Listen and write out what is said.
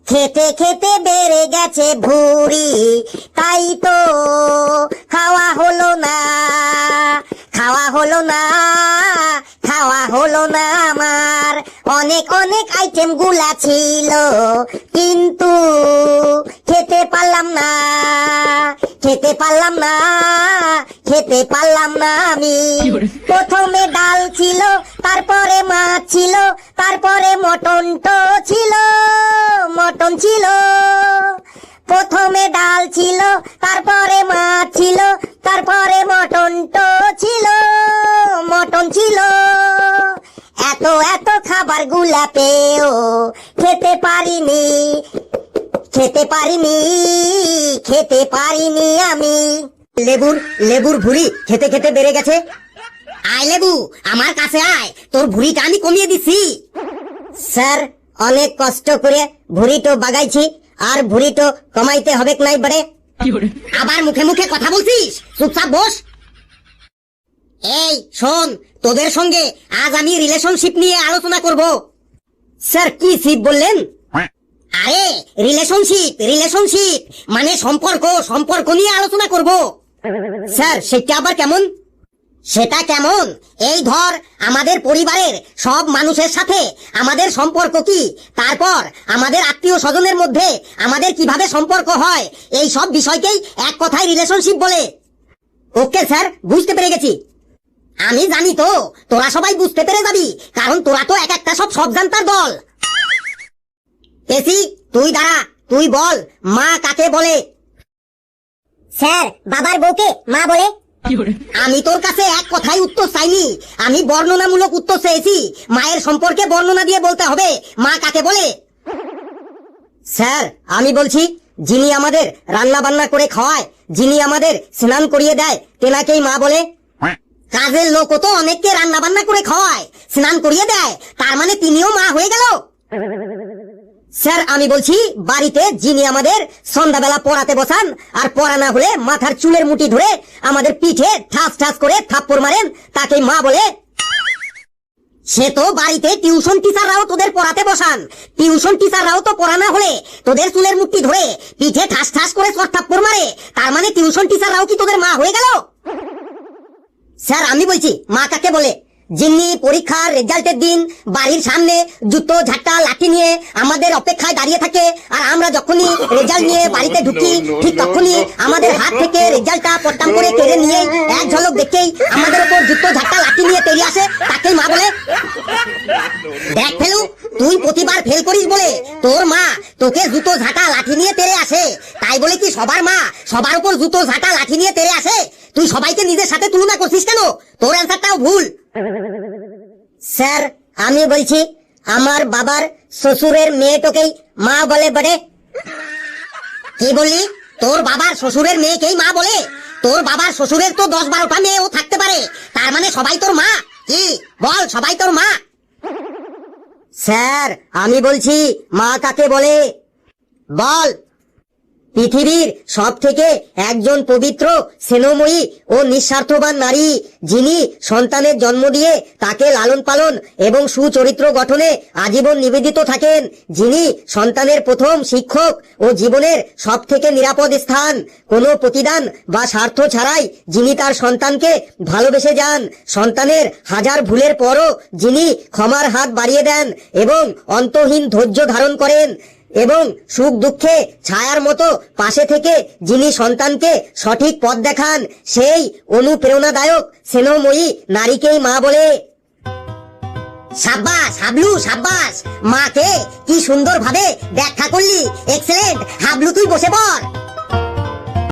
খেতে খেতে বেড়ে গেছে ভুঁড়ি, তাই তো খাওয়া হলো না, খাওয়া হলো না, খাওয়া হলো না আমার। অনেক অনেক আইটেম গুলা ছিল, কিন্তু খেতে পারলাম না, খেতে পারলাম না, খেতে পারলাম না আমি। প্রথমে ডাল ছিল, তারপরে মাছ ছিল, তারপরে মটন তো ছিল, মটন ছিল। প্রথমে ডাল ছিল, তারপরে মাছ ছিল, তারপরে মটন তো ছিল, মটন ছিল। এত এত খাবার গুলা পেয়েও খেতে পারিনি, খেতে পারিনি, খেতে পারিনি আমি। লেবুর লেবুর ভুঁড়ি খেতে খেতে বেড়ে গেছে। আয় লেবু, আমার কাছে আয়, তোর ভুঁড়িটা আমি কমিয়ে দিছি। স্যার, অনেক কষ্ট করে ভুঁড়ি তো বাগাইছি, আর ভুঁড়ি তো কমাইতে হবে নাই বারে। আবার মুখে মুখে কথা বলছিস, চুপচাপ বস। এই শোন, তোদের সঙ্গে আজ আমি রিলেশনশিপ নিয়ে আলোচনা করব। স্যার, কি শিপ বললেন? আরে রিলেশনশিপ, রিলেশনশিপ মানে সম্পর্ক, সম্পর্ক নিয়ে আলোচনা করব। স্যার, সেটা আবার কেমন? সেটা কেমন? এই ধর, আমাদের পরিবারের সব মানুষের সাথে আমাদের সম্পর্ক কি, তারপর আমাদের আত্মীয় স্বজনের মধ্যে আমাদের কিভাবে সম্পর্ক হয়, এই সব বিষয়কেই এক কথায় রিলেশনশিপ বলে। ওকে স্যার, বুঝতে পেরে গেছি। আমি জানি তো তোরা সবাই বুঝতে পেরে যাবি, কারণ তোরা তো এক একটা সব জানতার দল। এসি, তুই দাঁড়া, তুই বল মা কাকে বলে? স্যার, বাবার বউকে মা বলে। আমি তোর কাছে এক কথাই উত্তর চাইনি, আমি বর্ণনামূলক উত্তর চেয়েছি। মায়ের সম্পর্কে বর্ণনা দিয়ে বলতে হবে মা কাকে বলে। স্যার, আমি বলছি, যিনি আমাদের রান্না বান্না করে খাওয়ায়, যিনি আমাদের স্নান করিয়ে দেয়, তেনাকেই মা বলে। কাজের লোকও তো অনেককে রান্না বান্না করে খাওয়ায়, স্নান করিয়ে দেয়, তার মানে তিনিও মা হয়ে গেল। স্যার, আমি বলছি, বাড়িতে যিনি আমাদের সন্ধ্যাবেলা পড়াতে বসান, আর পড়া না হলে মাথার চুলের মুঠি ধরে আমাদের পিঠে ঠাস ঠাস করে থাপ্পড় মারেন, তাকে মা বলে। সে তো বাড়িতে টিউশন টিচাররাও তোদের পড়াতে বসান, টিউশন টিচাররাও তো পড়া না হলে তোদের চুলের মুঠি ধরে পিঠে ঠাস ঠাস করে চর থাপ্পড় মারে, তার মানে টিউশন টিচাররাও কি তোদের মা হয়ে গেল? স্যার, আমি বলছি, মা কাকে বলে? যিনি পরীক্ষার রেজাল্টের দিন বাড়ির সামনে জুতো ঝাঁটা লাঠি নিয়ে আমাদের অপেক্ষায় দাঁড়িয়ে থাকে, আর আমরা যখনই রেজাল্ট নিয়ে বাড়িতে ঢুকি, ঠিক তখনই আমাদের হাত থেকে রেজাল্টটা পট্টাম করে কেড়ে নিয়ে এক ঝলক দেখেই আমাদের উপর জুতো ঝাঁটা লাঠি নিয়ে তেড়ে আসে, তাকেই মা বলে। দেখ ফেলু, তুই প্রতিবার ফেল করিস বলে তোর মা তোকে জুতো ঝাঁটা লাঠি নিয়ে তেড়ে আসে, তাই বলে কি সবার মা সবার উপর জুতো ঝাঁটা লাঠি নিয়ে তেড়ে আসে? তুই সবাইকে নিজের সাথে তুলনা করছিস কেন? তোর অ্যান্সারটাও ভুল। স্যার, আমি বলছি, আমার বাবার শ্বশুরের মেয়েটাকেই মা বলে বটে। কি বললি? তোর বাবার শ্বশুরের মেয়েকেই মা বলে? তোর বাবার শ্বশুরের তো 10-12টা মেয়েও থাকতে পারে, তার মানে সবাই তোর মা? কি বল, সবাই তোর মা? স্যার, আমি বলছি, মা কাকে বলে বল। পৃথিবীর সব থেকে একজন পবিত্র, স্নেহময়ী ও নিঃস্বার্থবান নারী, যিনি সন্তানের জন্ম দিয়ে তাকে লালন পালন এবং সুচরিত্র গঠনে আজীবন নিবেদিত থাকেন, যিনি সন্তানের প্রথম শিক্ষক ও জীবনের সব থেকে নিরাপদ স্থান, কোনো প্রতিদান বা স্বার্থ ছাড়াই যিনি তার সন্তানকে ভালোবেসে যান, সন্তানের হাজার ভুলের পরও যিনি ক্ষমার হাত বাড়িয়ে দেন এবং অন্তহীন ধৈর্য ধারণ করেন, এবং সুখ দুঃখে ছায়ার মতো পাশে থেকে যিনি সন্তানকে সঠিক পথ দেখান, সেই অনুপ্রেরণাদায়ক স্নেহময়ী নারীকেই মা বলে। সাব্বাস হাবলু, সাব্বাস, মাকে কি সুন্দর ভাবে ব্যাখ্যা করলি। এক্সেলেন্ট হাবলু, তুই বসে পড়।